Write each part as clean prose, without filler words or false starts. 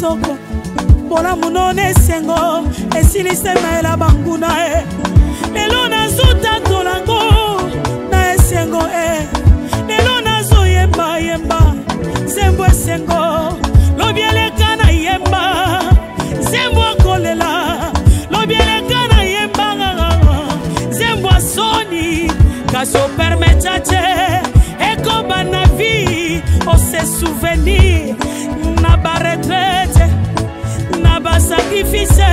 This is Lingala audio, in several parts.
kitoko Bona munone sengo Esilise maela banguna Lelo nazuta tolango Na esengo Lelo nazo yemba yemba Sembo esengo Lobiele kana yemba Sembo kolela Lobiele kana yemba Sembo soni Kaso permetache Eko bana vie O se souvenir Na ba retraite Na ba sacrifice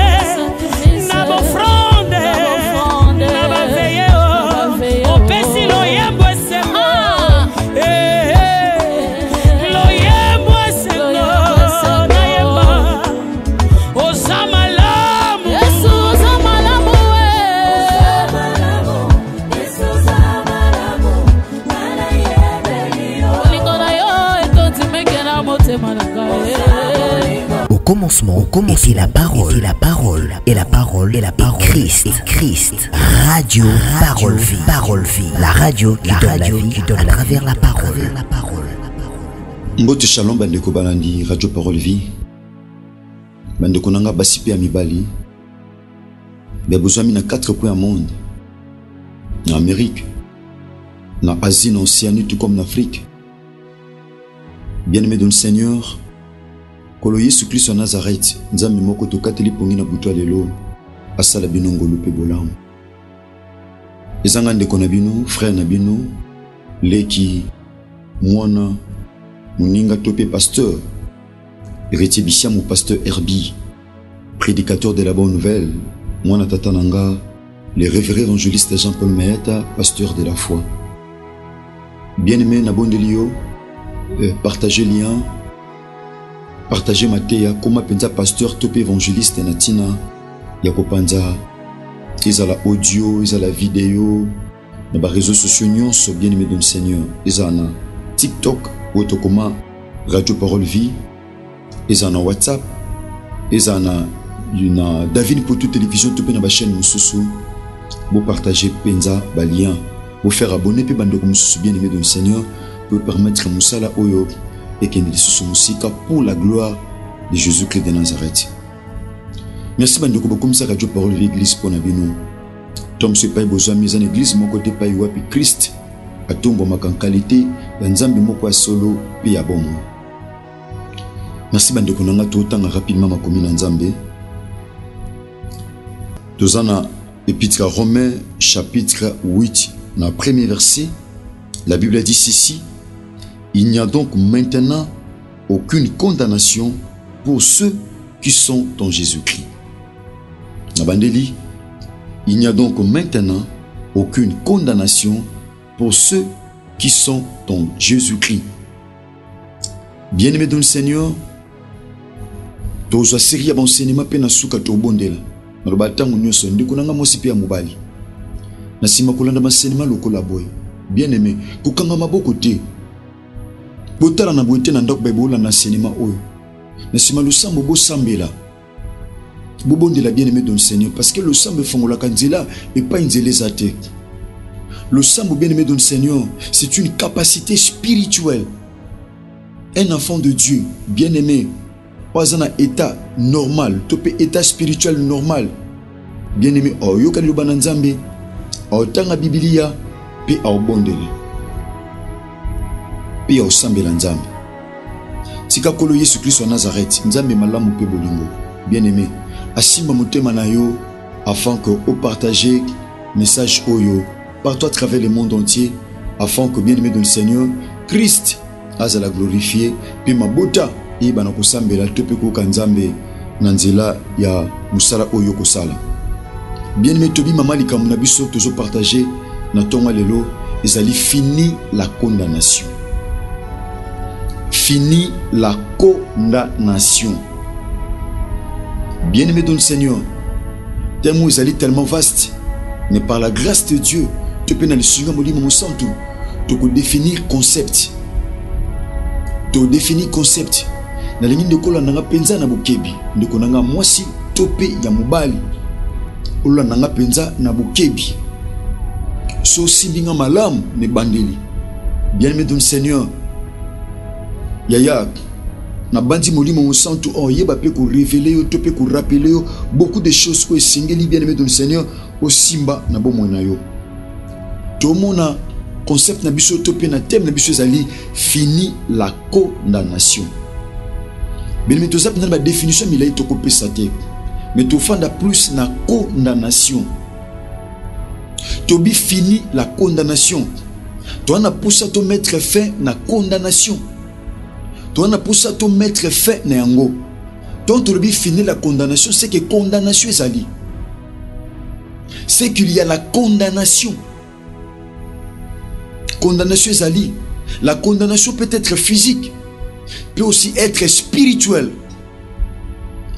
Na ba fronde Na ba veye O pesi lo yembo esengo Lo yembo esengo Na yemba O zamalamu Yesu o zamalamu Yesu o zamalamu Nana yebe yo Olikona yo Ekonti mekena mote manaka Au commencement, était la parole, et la parole, Christ. Radio, parole vie, la radio qui donne la vie à travers la parole. Mbote shalom bandeko balandi radio parole vie. Bandeko nanga basipi ya mibali. Bebozami na 4 coins du monde. En Amérique, en Asie, en Océanie, tout comme en Afrique. Bien-aimé du Seigneur, Kolo Yesu Christ wa Nazareth, nzambe moko tokateli pongi na butu lelo, asala bino ngolu pe bolamu. Ezanga ndeko na bino, frère na bino, leki, mwana, muninga tope pasteur, héritier bishia mon pasteur Herbie, prédicateur de la bonne nouvelle, mwana tatananga, le révérend évangéliste Jean-Paul Maeta, pasteur de la foi. Bien-aimé na bondelio, partagez lien, partagez Matéa, comment penza pasteur top évangéliste natina, yako panza, ils a la audio, ils a la vidéo, dans les réseaux sociaux nyonso bien aimé du Seigneur, ils a na TikTok, autocoma, Radio Parole Vie, ils a na WhatsApp, ils a na David pour toute télévision, tout na ba chaîne mususu, vous partagez penza ba lien, vous faire abonner pe bando mususu bien aimé du Seigneur, pour permettre à Moussala Oyo et qu'il sous musique pour la gloire de Jésus-Christ de Nazareth. Merci bandeko beaucoup ça Radio Parole Vie Église pour nabino. Tom se paye besoin mise en église mon côté paye wapi Christ a tombo makan qualité ya nzambe moko ya solo pe ya bomo. Merci bandeko nanga to tanga rapidement makomi na nzambe. Dozana épître à Romains chapitre 8 dans premier verset, la Bible dit ceci: il n'y a donc maintenant aucune condamnation pour ceux qui sont en Jésus-Christ. Nabandeli, il n'y a donc maintenant aucune condamnation pour ceux qui sont en Jésus-Christ. Bien-aimé dans le Seigneur, tozo série d'enseignement pe na suka to bondela. Na batango nyoso ndiko nanga mosipi ya mobali. Na sima kolanda enseignement lokola boy. Bien-aimé, kokanga maboko te. Botala na boite na ndok Bible na enseignement oyo. Na sima lo sambo bo sambela. Bobondela bien-aimé dans le Seigneur parce que le sambo fongola kanzela et pas une zélezate. Le sambo bien-aimé dans le Seigneur, c'est une capacité spirituelle. Un enfant de Dieu, bien-aimé, pas un état normal, topé état spirituel normal. Bien-aimé, oh yokali lo bananzambe, oh tanga Biblia, pe au bondele. Pe au sambela nzambe. Tika kolo Yesu Christ wa Nazareth, nzambe malamu pe bolingo. Bien-aimé, asimba motema na yo afin que au partager message oyo partout à travers le monde entier afin que bien-aimé dans le Seigneur Christ azala glorifié puis mabota ibana kusambela tope ko kanzambe nanzela ya musala oyo kosala. Bien-aimé tobi mama likamuna biso tozo partager na tonga lelo ezali fini la condamnation. Fini la condamnation. Bien-aimé dans le Seigneur, tes mots sont tellement vastes, mais par la grâce de Dieu, tu peux aller sur mon santo, tu peux définir concept. Tu définir concept. Na ligne de kola nanga penza na bukebi, ndeko nanga mwasi tope ya mobali. Ola nanga penza na bukebi. So simbinga malam ne bandeli. Bien-aimé dans le Seigneur, yaya na bandi molimo au santo oh yeba pe ko révéler yo to pe ko rappeler yo beaucoup de choses ko singeli bien aimé dans le Seigneur au simba na bo mona yo to mona concept na biso to pe na thème na biso zali fini la condamnation bien aimé to zap na ba définition milai to ko pesa te mais to fanda plus na condamnation to bi fini la condamnation to na poussa to mettre fin na condamnation. Toi, on a pour ça mettre fin na yango. Donc, tu as fini la condamnation. C'est que condamnation est ali. C'est qu'il y a la condamnation. Condamnation est ali. La condamnation peut être physique, peut aussi être spirituelle.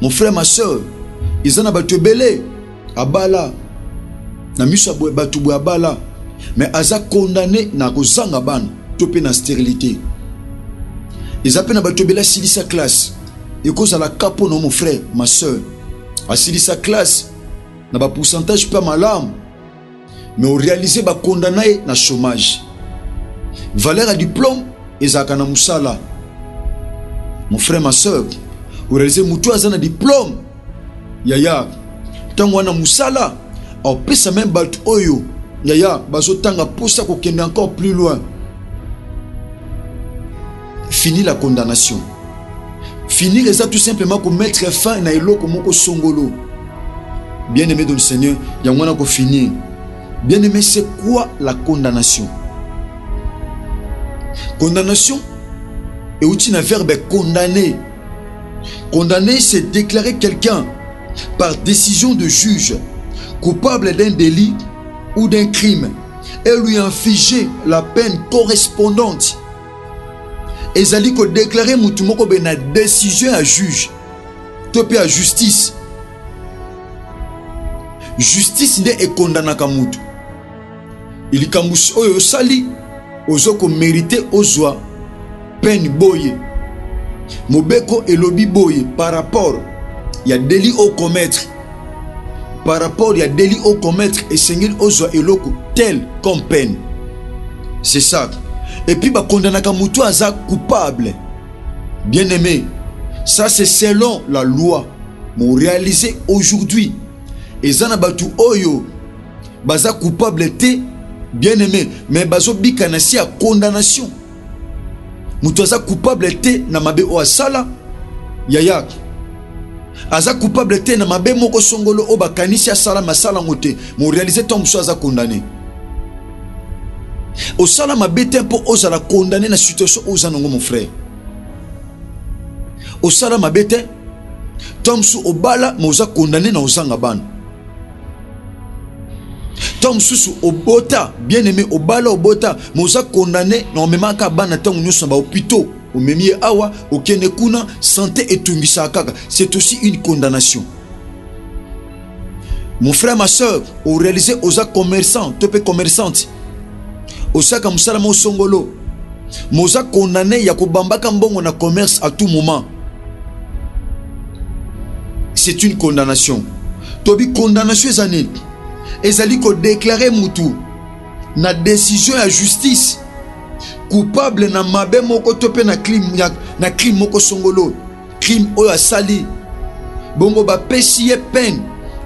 Mon frère, ma soeur, ils en ont battu belé, abala, na miso battu abala, mais aza condamné na kozanga ban, topé na stérilité. Ils appellent à Batobela Silisa classe. Et cause à la capo, non, mon frère, ma soeur. À Silisa classe, n'a pas pourcentage pas mal âme. Mais on réalise ba condamné na chômage. Valeur à diplôme, ils a kana musala. Mon frère, ma soeur, on réalise moutou azana diplôme. Yaya, tango wana musala, on peut ça même bat oyo. Yaya, bazo tanga posa ko kende encore plus loin. Fini la condamnation. Finir ça tout simplement pour mettre fin à eloko moko songolo. Bien aimé dans le Seigneur, il y a un finir. Bien aimé, c'est quoi la condamnation? Condamnation est outil d'un verbe condamner. Condamner, c'est déclarer quelqu'un par décision de juge coupable d'un délit ou d'un crime et lui infliger la peine correspondante. Et zali ko déclarer mutu moko be na décision à juge topé à justice. Justice nde e condamnaka mutu. Il kambusi oyo sali ozoko mériter ozwa peine boye. Mobeko elobi boye par rapport il y a délit au commettre. Par rapport il y a délit au commettre et Seigneur ozwa eloko tel comme peine. C'est ça. Et puis, bah, condamnaka mutu aza coupable. Bien aimé, ça c'est selon la loi. Mon réalisé aujourd'hui. Et zana batu oyo, baza coupable te, bien aimé, mais bazo bikanasi à condamnation. Mutu aza coupable te na mabe o asala, yaya. Aza coupable te na mabe moko songolo o bakanisi asala masala ngote. Mon réalisé tombe so aza condamné. Au sala ma bête pour oser la condamner la situation aux anongo mon frère. Au sala ma bête, tom sous au bala moza condamné na ozanga ban. Tom sous au bota bien aimé au bala au bota moza condamné na mema ka ban na tangu nyoso ba hôpital au memi awa au kenekuna santé et tumbisa kaka. C'est aussi une condamnation. Mon frère ma soeur, au réaliser oza commerçant, topé commerçante. Osaka musala mo songolo moza condamné ya kobambaka mbongo na commerce à tout moment. C'est une condamnation. Tobi condamnation ezani ezali ko déclarer mutu na décision à justice coupable na mabe moko topé na crime moko songolo crime oyo asali bongo ba pesi peine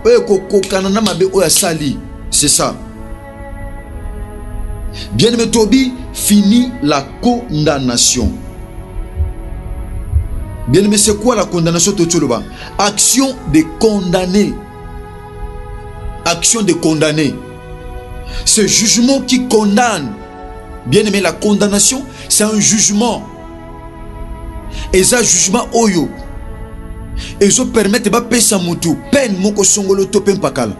oyo kokokana na mabe oyo asali. C'est ça. Bien aimé Tobi, fini la condamnation. Bien aimé, c'est quoi la condamnation Totoloba? Action de condamner. Action de condamner. Ce jugement qui condamne. Bien aimé, la condamnation, c'est un jugement. Et ça, jugement oyo. Et ça permet de pas payer mutu. Peine moko songolo to pen pakala.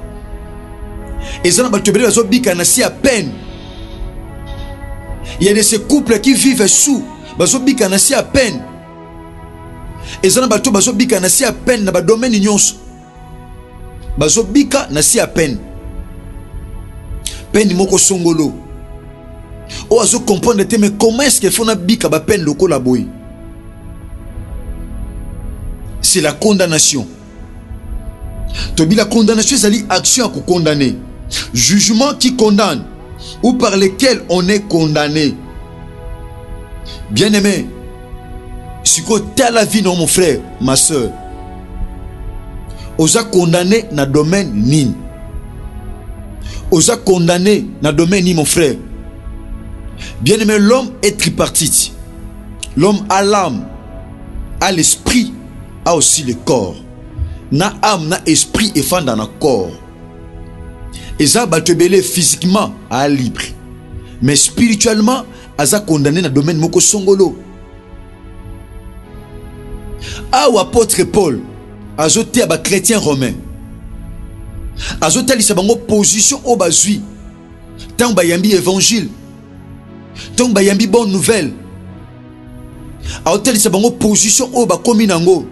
Et ça, na batobele bazo bika na si à peine. Il y a de ces couples qui vivent sous bazo bika na si à peine. Et ça na bato bazo bika na si à peine na ba domaine nyonso. Bazo bika na si à peine. Peine moko songolo. O azo comprendre te mais comment est-ce qu'il faut na bika ba peine loko la boy? C'est la condamnation. Tobi la condamnation c'est l'action à condamner. Jugement qui condamne ou par lesquels on est condamné. Bien aimé, Si tu as la vie, non, mon frère, ma soeur, osa condamné dans le domaine ni. Osa condamné dans le domaine ni, mon frère. Bien aimé, l'homme est tripartite. L'homme a l'âme, a l'esprit, a aussi le corps. Na âme, na esprit et fan dans le corps. Et ça, batebele physiquement à libre. Mais spirituellement, aza condamné dans le domaine moko songolo. Ah, ou apôtre Paul, azoté à chrétien romain. Azoté à l'issabango position au bazui. Tant bayambi évangile. Tant bayambi bonne nouvelle. Azoté à l'issabango position au ba kominango.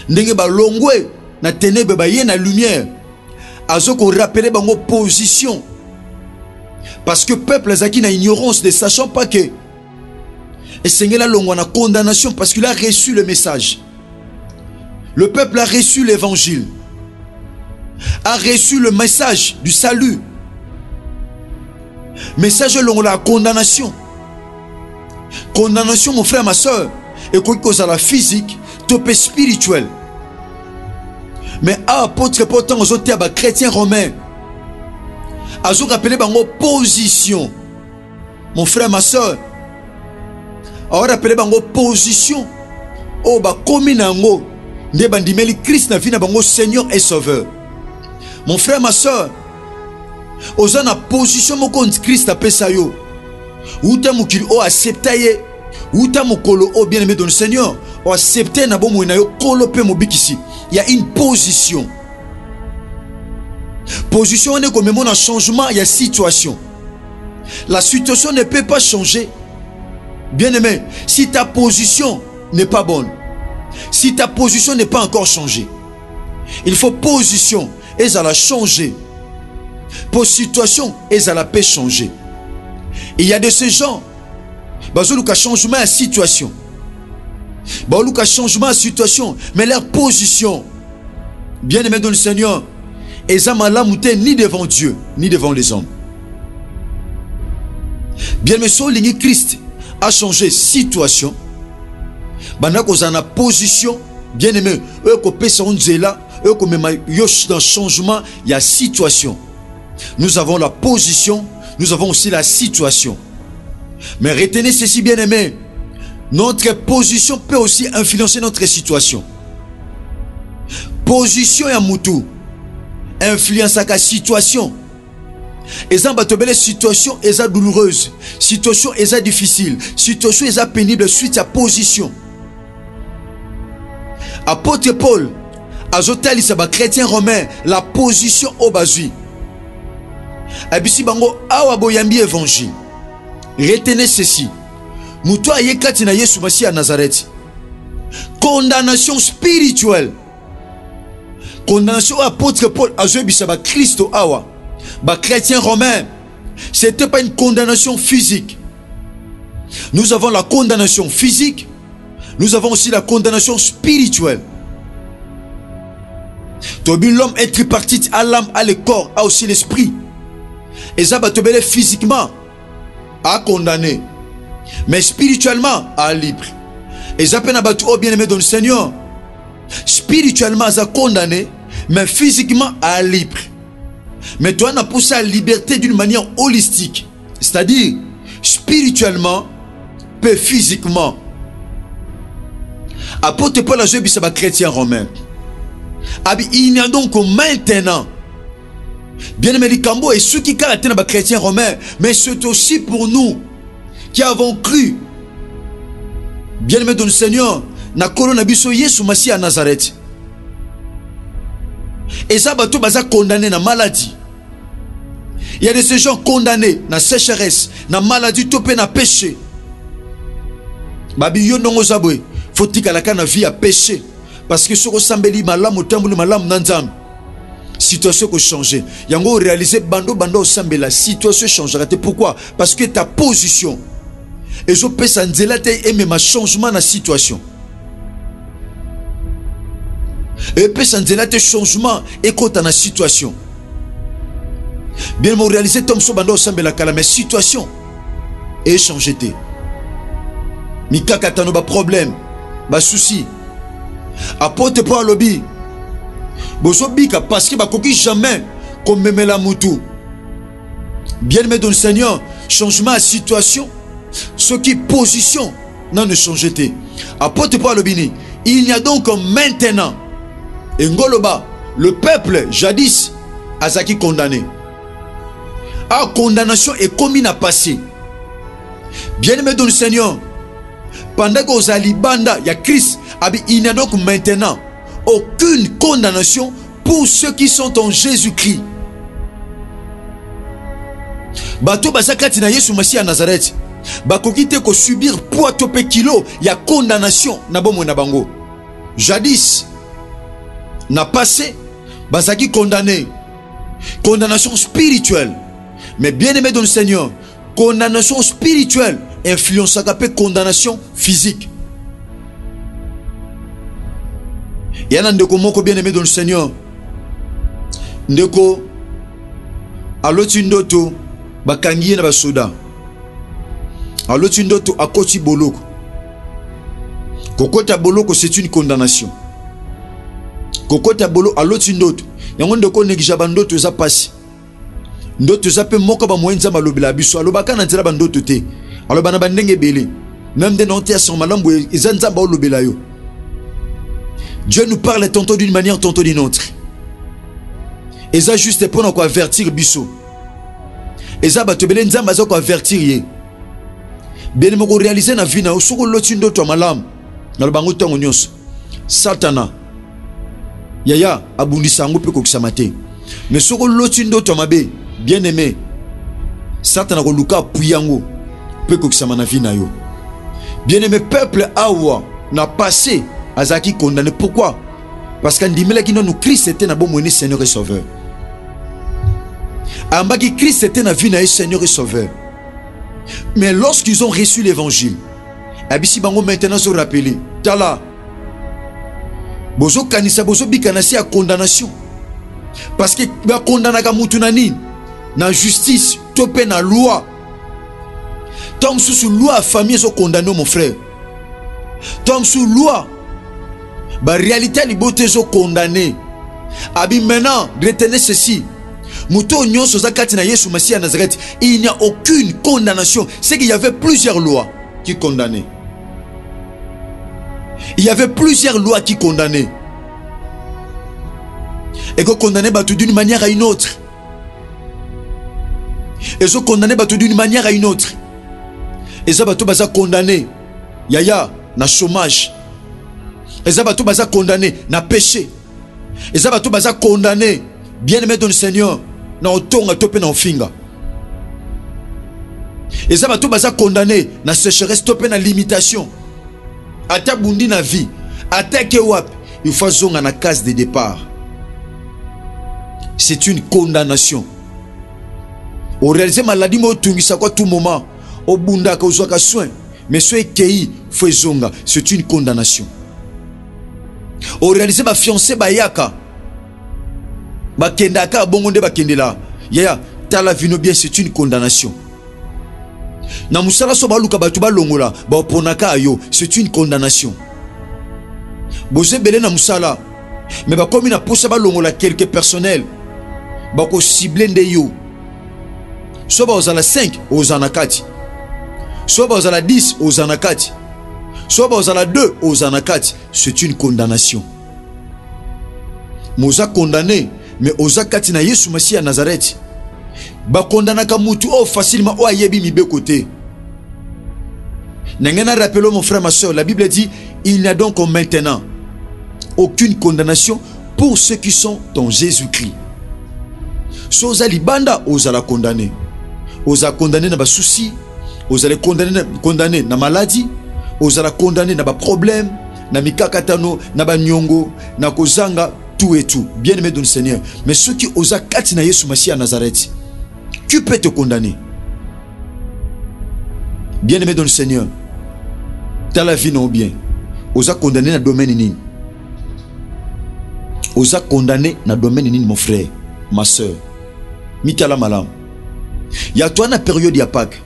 Ndenge ba longwe na ténèbre ba yé na lumière. Azoko rappeler bango position. Parce que peuple azaki na ignorance, ne sachant pas que et Seigneur la longue na condamnation parce qu'il a reçu le message. Le peuple a reçu l'évangile, a reçu le message du salut. Message long la condamnation. Condamnation, mon frère, ma soeur, et quoi que soit la physique, topé spirituel. Mais apôtre pourtant aux autres chrétiens romains, à vous rappeler bango position. Mon frère, ma soeur, à vous rappeler bango position. Oh ba kominango, ne bandimeli Christ na vie na bango Seigneur et Sauveur. Mon frère, ma soeur, aux en position mon compte Christ a pesayo. Ou ta mukil o acceptaye, ou ta mukolo o bien aimé dans le Seigneur, o accepter na bon moina yo kolo pe mobikisi. Il y a une position. Position, on est comme un changement, il y a situation. La situation ne peut pas changer. Bien aimé, si ta position n'est pas bonne, si ta position n'est pas encore changée, il faut position, et ça la changer. Pour situation, et ça la peut changer. Il y a de ces gens, ils ont changement à situation. Ils ont changement à situation, mais leur position, bien aimé dans le Seigneur, ils n'ont pas ni devant Dieu, ni devant les hommes. Bien aimé, si Christ a changé situation, ils ont position, bien aimé, eux qui sont là, eux qui dans changement, il y a situation. Nous avons la position, nous avons aussi la situation. Mais retenez ceci, bien aimé, notre position peut aussi influencer notre situation. Position ya mutu influence la situation. Et ça batobele situation est douloureuse, situation est difficile, situation est pénible suite à position. Apôtre Paul azotali sa ba chrétien romain la position au bazui. Abisi bango awa boyambi évangile. Retenez ceci. Mutu ayekati na Yesu Masihi à Nazareth. Condamnation spirituelle. Condamnation apôtre Paul azobisa ba Christo awa. Ba chrétien romain. C'était pas une condamnation physique. Nous avons la condamnation physique. Nous avons aussi la condamnation spirituelle. L'homme est tripartite à l'âme, à le corps, à aussi l'esprit. Et ça va te belé physiquement à condamner, mais spirituellement à libre. Et ça peut n'abattre bien aimé dans le Seigneur. Spirituellement à condamner, mais physiquement à libre. Mais toi, on a poussé à la liberté d'une manière holistique, c'est-à-dire spirituellement, puis physiquement. Apôtre Paul a joué un chrétien romain. Il y a donc maintenant, bien aimé Likambo et ceux qui caractérisent les chrétiens romains, mais c'est aussi pour nous qui avons cru, bien aimé dans le Seigneur, na coronavirus Yesu Masihi à Nazareth. Et ça va tout condamné na maladie. Il y a de ces gens condamnés na sécheresse, na maladie, topé na péché. Babi yo nongo zabwe, faut-il qu'à la canne vie à péché. Parce que ce que sambeli malam ou tambuli malam nanzam. Situation qui change. Yango réaliser bando sambe la situation changera. Pourquoi? Parce que ta position. Et je peux s'en dire et même changement dans la situation. Et peut s'en dire changement et quand dans la situation. Bien me réaliser tom so bando sambe la kala mais situation et changé. mikakatano ba problème ba souci apôtre Paul lobby bozo bika parce que bakoki jamais comme memela mutu. Bien-aimé dans le Seigneur, changement de situation, ce qui position n'a ne changé. Apôtre Paul lobby, il y a donc maintenant et ngoloba le peuple jadis azaki condamné. A condamnation est commis à passer. Bien-aimé dans le Seigneur, pendant que vous allez banda, il y a Christ, il n'y a donc maintenant aucune condamnation pour ceux qui sont en Jésus-Christ. Bato basakati na Yesu Masihi à Nazareth, bakoki te ko subir poids topé kilo, il y a condamnation na bomo na bango. Jadis na passé, basaki condamné, condamnation spirituelle. Mais bien aimé dans le Seigneur, condamnation spirituelle influence à condamnation physique. Il y a un ndeko moko bien aimé dans le Seigneur. Ndeko aloti ndoto bakangiye na basoda. Aloti ndoto akoti boloko. Kokota boloko c'est une condamnation. Kokota boloko aloti ndoto. Yango ndeko negija bandoto za pasi. Ndoto za pe moko ba moyenza malobela biso alobaka na nzela bandoto te. Alobana bandenge belé. Même des notes à son malambo ezanza ba olobela yo. Dieu nous parle tantôt d'une manière, tantôt d'une autre. Et ça juste pour nous avertir biso. Et ça ba tobele nzamba za ko avertir ye. Bien mo ko réaliser na vie na soko loti ndoto malam. Na lobango tongo nyonso. Satana. Yaya abundisa ngo pe ko kisamate. Mais soko loti ndoto mabe, bien aimé. Satana ko luka puyango pe ko kisama na vie na yo. Bien aimé peuple awa na passé azaki condamné. Pourquoi? Parce qu'andimela qui nous Christ était na bon Seigneur et Sauveur. Ambaki Christ était na vie na Seigneur et Sauveur. Mais lorsqu'ils ont reçu l'évangile, abisi bango maintenant se rappeler, tala bozo kanisa bozo bikanasi à condamnation. Parce que ba condamnaka mutu na nini na justice topé na loi. Tant sous loi famille sont condamnés mon frère. Tant sous loi ba réalité liberté sont condamnés. Abi maintenant retenez ceci. Muto nyonso zakati na Yesu Masihi à Nazareth, il n'y a aucune condamnation. C'est qu'il y avait plusieurs lois qui condamnaient. Il y avait plusieurs lois qui condamnaient. Et qu'on condamnait d'une manière à une autre. Et qu'on condamnait d'une manière à une autre. Et ça baza condamné. Yaya na chômage. Et ça baza condamné na péché. Et ça baza condamné. Bien aimé dans le Seigneur. Na otonga topé na ofinga. Et ça baza condamné na sécheresse topé na limitation. Ata bundi na vie. Ata ke wap. Il faut zonga na case de départ. C'est une condamnation. Au réaliser maladie mo tungisa kwa tout moment. Au bunda ka uzwaka soin. Mais ce kei faut zonga. C'est une condamnation. Au réaliser ma fiancée bayaka. Bakendaka bongonde bakendela. Yaya tala vino bien c'est une condamnation. Na musala so baluka batu balongola ba oponaka ayo c'est une condamnation. Boze belé na musala mais ba komi na posa balongola quelques personnels ba ko cibler nde yo. So ba ozala 5 ozana kati. So ba ozala 10 ozana kati. So ba ozala 2 ozana kati, c'est une condamnation. Moza condamné mais oza kati na Yesu Masihi à Nazareth. Ba condamnaka mutu o facilement o ayebi mibe côté. N'engena rappelons mon frère ma soeur, la Bible dit il n'y a donc maintenant aucune condamnation pour ceux qui sont en Jésus-Christ. Soza libanda oza la condamné. Oza condamné na ba souci, oza le condamné na maladie, oza la condamné na ba problème, na mikakatano, na ba nyongo, na kozanga tout et tout. Bien aimé dans le Seigneur. Mais ceux qui osa kati na Yesu Masihi à Nazareth, qui peut te condamner? Bien aimé dans le Seigneur. Dans la vie non bien. Osa condamné na domaine nini? Osa condamné na domaine nini mon frère, ma soeur. Mitala malam. Ya toi na période ya Pâques.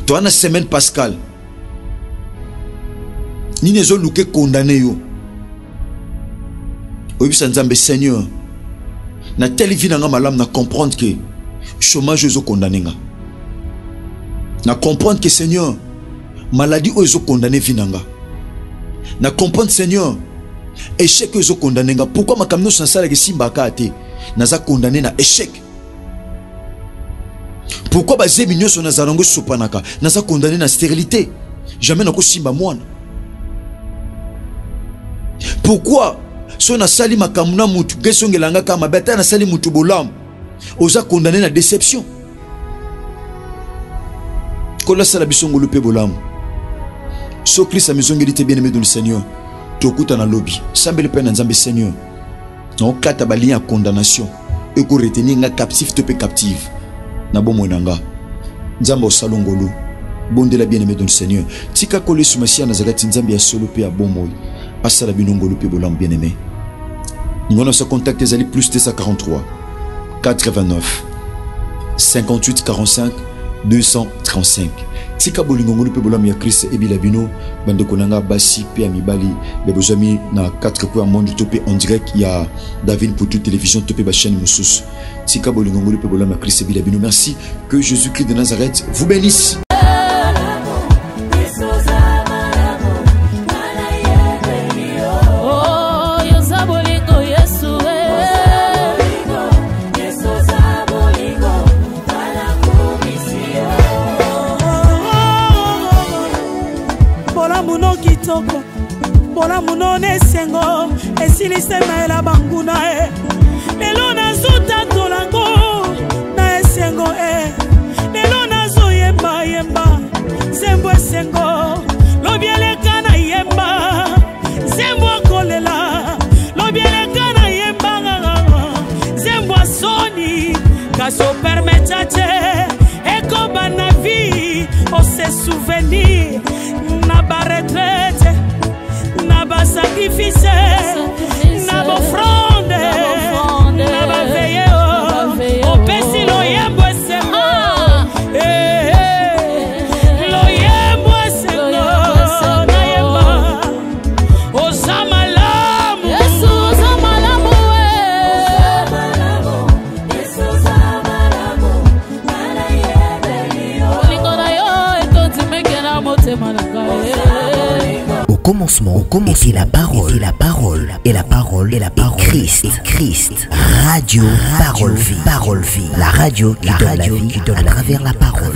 Toi na semaine pascale. Nini ezo luke condamné yo. Oyebisa Nzambe Seigneur. Na telle vie nanga malam na comprendre que chômage ezo condamné nga. Na comprendre que Seigneur maladie ezo condamné vie nanga. Na comprendre Seigneur échec ezo condamné nga. Pourquoi ma kamno sans sala ke simba ka ate naza condamné na échec. Pourquoi ba zebi nyoso na zarango sopanaka naza condamné na stérilité. Jamais nako simba mwana. Pourquoi so na sali makamuna mutu gesongelanga kama beta na sali mutu bolam oza condamné na déception. Kola sala bisongolo pe bolam. So Christ a maison te bien aimé dans le Seigneur. Tokuta na lobby. Sambele pe na Nzambe Seigneur. Na okata ba lien à condamnation. Et ko retenir nga captif te pe captive. Na bomo nanga. Nzambe osalongolo. Bonde la bien aimé dans le Seigneur. Tika kole sumasia na zagati Nzambe ya solo pe ya bomoy. Asala binongolo pe bolam bien aimé. Nous se contacter zali plus 243 89 58 45 235. Tika bolingongolo pe bolam ya Christ et bilabino bande konanga basi pe amibali be bozami na 4 points monde topé en direct il y a David pour toute télévision topé ba chaîne Moussous. Tika bolingongolo pe bolam ya Christ et bilabino. Merci, que Jésus-Christ de Nazareth vous bénisse. Bola muno nesengo esilise na la banguna lelo nazuta tolango na esengo lelo nazo yemba yemba zembo esengo lobiele kana yemba zembo kolela lobiele kana yemba zembo soni kaso permetache eko bana vie o se souvenir na ba retraite na ba sacrifice na ba offrande na ba veille o pesi lo yembo esengo lo yembo esengo na yemba o zamalamu Yesu zamalamu Yesu zamalamu mana yebelio Olikona yo etonzi mekena motema na kae. Au commencement, était la parole, et la parole, Christ, Radio Parole Vie, la radio qui donne la vie à travers la parole.